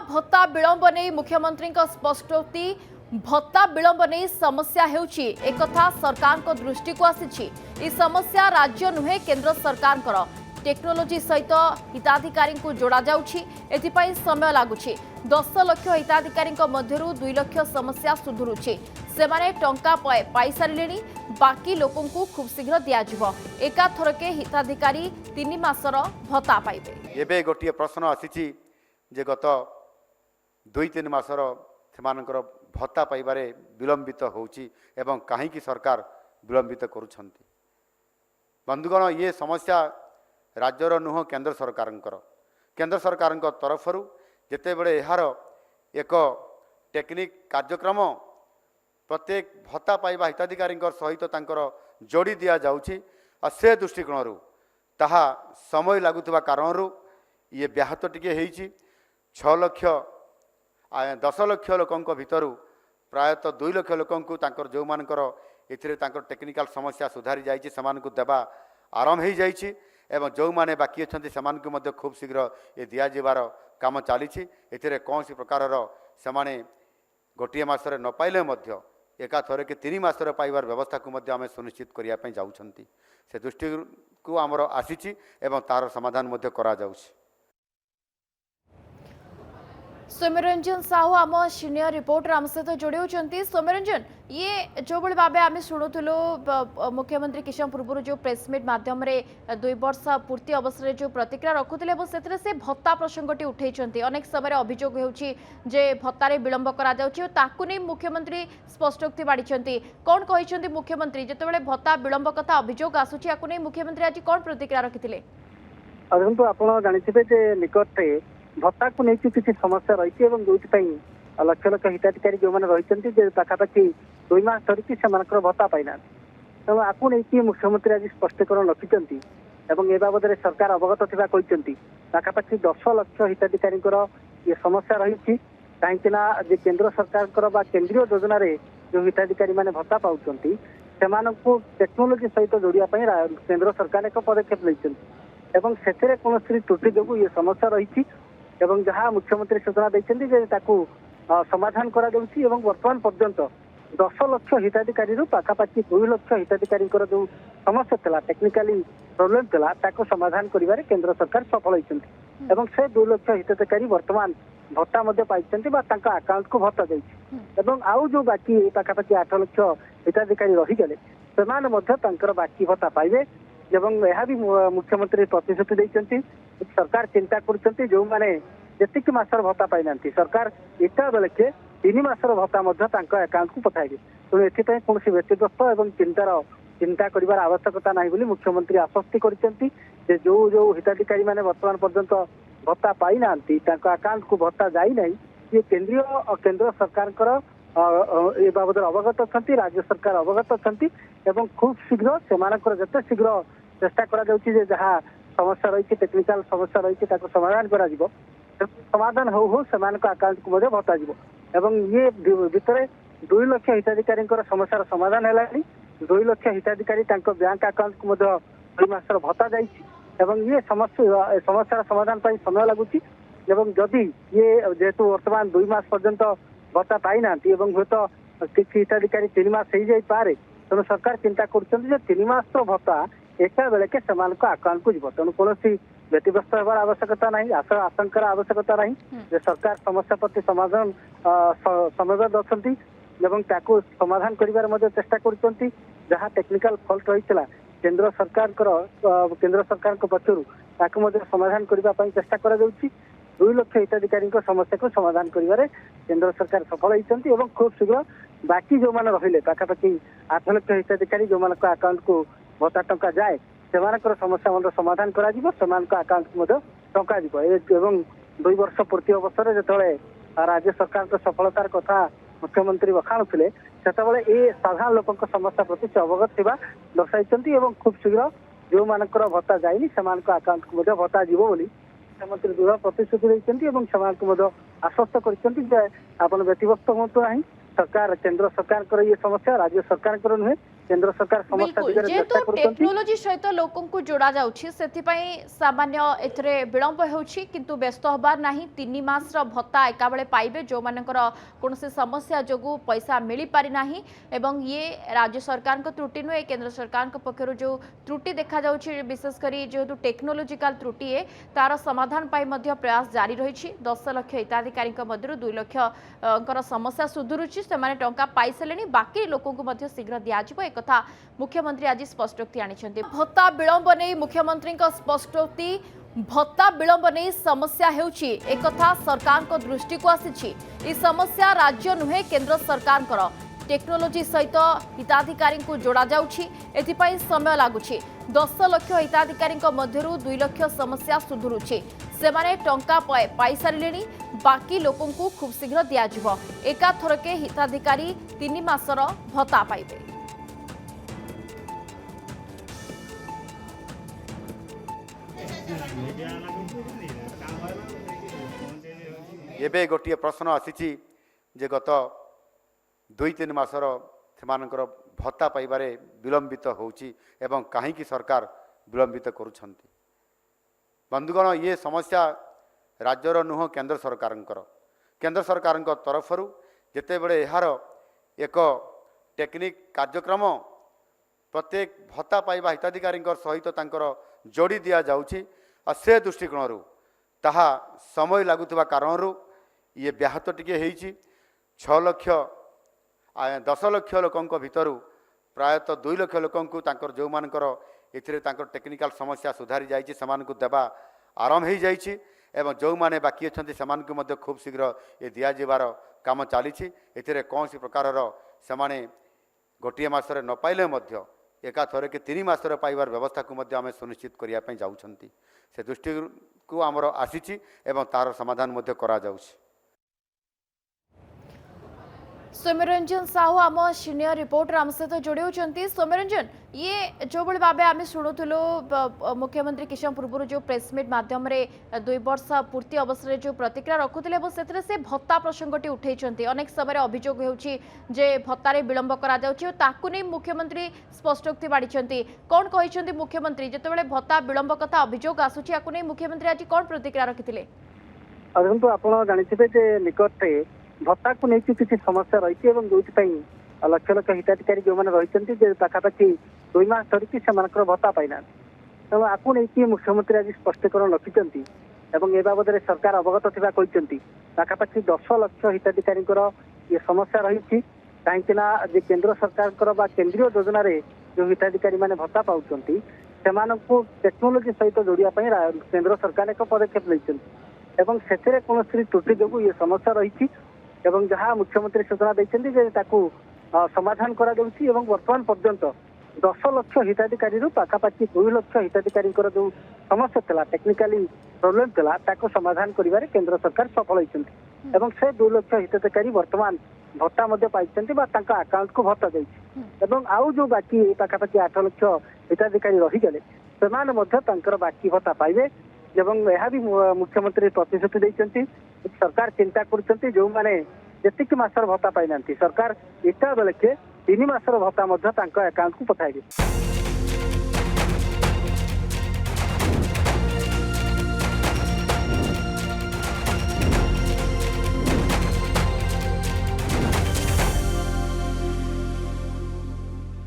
भत्ता विलंब नहीं मुख्यमंत्री स्पष्टोक्ति भत्ता विलंब नहीं समस्या हेउछि एकथा सरकार को दृष्टि को आसी समस्या राज्य नुहे केंद्र सरकार टेक्नोलोजी सहित हिताधिकारी को जोड़ा जाउछि एथिपाई समय लागुछि 10 लाख हिताधिकारी मध्यरु 2 लाख समस्या सुधुरुछि सेमाने टंका पाई सारिलेनी बाकी लोकों को खूब शीघ्र दियाजिवो एका थरके हिताधिकारी 3 मासर भत्ता पाइबे। एबे गोटिए प्रश्न आसीछि जे गत 2-3 मासर सेमानकर भत्ता पाइबारे विलंबित होउछि एवं काहेकि सरकार विलंबित करूछंती। बंधुगण ये समस्या राज्यर नुह केंद्र सरकार तरफरु जेतेबेले एहार एक टेक्निक कार्यक्रम प्रत्येक भत्ता पाइबा हिताधिकारी सहित तांकर जोड़ी दिया जाउछि आ से दृष्टिकोण ताहा समय लागुवा कारणरू ये व्याहत टिके हेइछि 6 लाख 10 लाख लोकों भितरु प्रायतः 2 लाख लोकों तांकर जो मानकर एथिरे तांकर टेक्निकल समस्या सुधारी जाइछि समानकु देबा आरंभ हो जाइछि एवं जो माने बाकी अछंती समानकु मध्ये खूब शीघ्र ये दिया जिबार काम चलीछि एथिरे कौनसी प्रकारर समाने गोटिए मासरे न पाइले मध्ये एका थरे के 3 मासरे पाइबार व्यवस्था को मध्ये आमे सुनिश्चित करिया पई जाउछंती से दृष्टि को आमर आसीछि एवं तार समाधान मध्ये करा जाउछि। सौम्यरंजन साहू आम सीनियर रिपोर्टर आम सहित जोड़ी होती। सौम्यरंजन ये जो भाई भाव आम शुणुलु मुख्यमंत्री किछ पूर्व जो प्रेसमिट मध्यम 2 वर्ष पूर्ति अवसर में जो प्रतिक्रिया रखुले से भत्ता प्रसंगटी उठे अनेक समय अभियोग होजे भत्तार विलंब कर मुख्यमंत्री स्पष्टोक्ति बाढ़ी कौन कहते मुख्यमंत्री जिते भत्ता विलंब कथा अभियोग आसूची मुख्यमंत्री आज कौन प्रतिक्रिया रखिते? आप जानते निकटे भत्ता को लेकिन किसी समस्या रही जो लक्ष लक्ष हिताधिकारी जो मैंने रही पाखापाखि 2 मास धरिकी से भत्ता पाईना तेणु आपको नहीं मुख्यमंत्री आज स्पष्टीकरण रखिंट ए बाबद सरकार अवगत थी कहते पाखापाखि 10 लाख हिताधिकारी ये समस्या रही कहीं केंद्र सरकार केंद्रीय योजना जो हिताधिकारी मैंने भत्ता पाँच से टेक्नोलोजी सहित जोड़ापी केंद्र सरकार एक पदक्षेप लेते कौन त्रुटि जो ये समस्या रही जहाँ मुख्यमंत्री सूचना देते समाधान करा वर्तमान पर्यंत 10 लाख हिताधिकारी पाखापाखि 2 लाख हिताधिकारी जो समस्या था टेक्निकाली प्रोब्लेम था समाधान करिवारे केंद्र सरकार सफल होती से 2 लाख हिताधिकारी वर्तमान भत्ता पाई अकाउंट को भत्ता जाइए आउ जो बाकी पाखापाखि 8 लाख हिताधिकारी रहीगले से बाकी भत्ता पाइबे यह भी मुख्यमंत्री प्रतिश्रुति देते सरकार चिंता कर जो मैंने जी मासर भत्ता पाई ना सरकार इटा बेले के 3 मासर भत्ता अकाउंट को पठाइबे तेणु एथि कौन व्यतिग्रस्त और चिंता कर आवश्यकता ना बोली मुख्यमंत्री आश्वस्ति करते जो जो हिताधिकारी मैंने वर्तमान पर्यंत भत्ता पाई ना अकाउंट को भत्ता जाई नहीं ये केंद्र सरकार ए बाबद अवगत अच्छा राज्य सरकार अवगत अच्छा खूब शीघ्र से जिते शीघ्र चेष्टा करा जहाँ समस्या रही टेक्निकल समस्या रही समाधान करा समाधान हो से अकाउंट को भत्ता एवं ये भितर 2 लाख हिताधिकारी समस्यार समाधान है 2 लाख हिताधिकारी बैंक अकाउंट को 2 मासर भत्ता जाइए ये समस्यार समाधान पर समय लगुच जदि ये जेहेतु वर्तमान 2 मास पर्यंत भत्ता पाई ना हूँ तो किसी हिताधिकारी 3 मास हो जाए तेणु सरकार चिंता कर 3 मास भत्ता एका बेले के अकाउंट को जीव तेणु कौन व्यतिग्रस्त होवार आवश्यकता नहीं आशंकार आवश्यकता नहीं सरकार समस्या प्रति समाधान समबद्ध अच्छा समाधान कर चेष्टा कर जहाँ टेक्निकल फॉल्ट रही केंद्र सरकार पक्षर समाधान करने चेष्टा कर 2 लाख हिताधिकारी समस्या को समाधान कर केंद्र सरकार सफल होती खूब शीघ्र बाकी जो मैंने रही पाखापाखि 8 लाख हिताधिकारी जो अकाउंट को भत्ता टंका जाए से समस्या समाधान करा अकाउंट को टंका एवं 2 वर्ष पूर्ति अवसर जो राज्य सरकार सफलतार कथा मुख्यमंत्री बखाणुले से साधारण लोक समस्या प्रति से अवगत थी दर्शाई खूब शीघ्र जो मानकर भत्ता जाइनी से अकाउंट को भत्ता जीव बोली मुख्यमंत्री दृढ़ प्रतिश्रुति देते आश्वस्त कर व्यतिव्यस्त हूँ ना सरकार केंद्र सरकार ये समस्या राज्य सरकार नुहे केंद्र सरकार समस्त बिल्कुल दिगरे जेहेतु चेष्टा करुछंती। टेक्नोलोजी सहित लोकों को जोड़ा जाउछि सेथिपई सामान्य एथरे विलंब होउछि किंतु व्यस्त हबार नाही 3 मासर भत्ता एका बेले पाइबे जो मानकर कोनसे समस्या जोगु पैसा मिली पारि नाही एवं ये राज्य सरकार को त्रुटि नुहे केंद्र सरकार को पक्षरु जो त्रुटि देखा जाउछि विशेष करी जेहेतु टेक्नोलोजिकल त्रुटि है तार समाधान पाई मध्य प्रयास जारी रहिछि 10 लाख हिताधिकारी मध्यरु 2 लाख कर समस्या सुधुरुछि सेमाने टंका पाई सलेनी बाकी लोकों को मध्य शीघ्र दिया जिवो एक कथा मुख्यमंत्री आज स्पष्टोक्ति आनिछन्ति भत्ता विलंब नै मुख्यमंत्री स्पष्टोक्ति भत्ता विलंब नहीं समस्या हेउछि एक कथा सरकार को दृष्टि को आसीछि ई समस्या राज्य नुहे केंद्र सरकार कर टेक्नोलोजी सहित हिताधिकारी को जोड़ा जाउछि एथिपई समय लागुछि 10 लाख हिताधिकारी मध्यरु 2 लाख समस्या सुधुरुछि सेमाने टंका पाई सारिलेनी बाकी लोकों को खूब शीघ्र दिया जिवो एका थरके हिताधिकारी 3 मासर भत्ता पाइबे। एबे गोटे प्रश्न आसी जे गत 2-3 मासर सेमानकर भत्ता पाइबारे विलंबित होउची एवं काहींकी सरकार विलंबित करुछंती। बंधुगण ये समस्या राज्यर नुह केंद्र सरकार तरफरु जेतेबेले एहार एक टेक्निक कार्यक्रम प्रत्येक भत्ता पाइबा हिताधिकारी सहित तांकर जोड़ी दिया जाउची आ से दृष्टिकोण ताहा समय लागुवा कारणरू ये ब्याहत टिके हेइची 6 लाख 10 लाख लोकों भितरु प्रायतः 2 लाख लोकों तांकर जो मानकर एथिरे तांकर टेक्निकल समस्या सुधारी जाइछि समानकु देबा आरंभ हो जाइछि एवं जो माने बाकी अछंती समानकु मध्य खूब शीघ्र ये दिया जिबार काम चलीछि एथिरे कोनसी प्रकारर समाने गोटिए मासरे न पाइले मध्य एका थरे के 3 मासरे पाइबार व्यवस्था को मध्य आमे सुनिश्चित करिया पई जाउछंती से दृष्टि को आमर आसीछि एवं तार समाधान मध्य करा जाउछि। सौम्यरंजन साहू आम सीनियर रिपोर्टर आम सहित जोड़ी होती। सौम्यरंजन ये जो भाई भाव आम शुणुलु मुख्यमंत्री किछ पूर्व जो प्रेसमिट मध्यम 2 वर्ष पूर्ति अवसर जो प्रतिक्रिया रखुले से भत्ता प्रसंगटी उठे अनेक समय अभियोग होजे भत्तार विलंब कर मुख्यमंत्री स्पष्टोक्ति बाढ़ी कौन कहते मुख्यमंत्री जिते भत्ता विलंब कथा अभियोग आसूची मुख्यमंत्री आज कौन प्रतिक्रिया रखिते? आप जानते निकटे भत्ता को लेकिन किसी समस्या रही जो लक्ष लक्ष हिताधिकारी जो मैंने रही पाखापाखि 2 मास धरिकी से भत्ता पाईना तेणु आपको नहीं मुख्यमंत्री आज स्पष्टीकरण रखिंट ए बाबद सरकार अवगत थी पाखापाखि 10 लाख हिताधिकारी ये समस्या रही कहीं केंद्र सरकार केंद्रीय योजना जो हिताधिकारी मैंने भत्ता पाँच से टेक्नोलोजी सहित जोड़ापी केंद्र सरकार एक पदक्षेप लेते कौन त्रुटि जो ये समस्या रही जहाँ मुख्यमंत्री सूचना देते समाधान करा वर्तमान पर्यंत 10 लाख हिताधिकारी पाखापाखि 2 लाख हिताधिकारी जो समस्या था टेक्निकाली प्रोब्लेम था समाधान कर केंद्र सरकार सफल होती से 2 लाख हिताधिकारी वर्तमान भत्ता पाई अकाउंट को भत्ता जाइए आउ जो बाकी पाखापाखि 8 लाख हिताधिकारी रहीगले से बाकी भत्ता पाइबे यह भी मुख्यमंत्री प्रतिश्रुति देते सरकार चिंता कर जो माने जेतिक मासर भत्ता पाई सरकार इटा बेलके 3 मासर भत्ता अकाउंट को पठाइबे।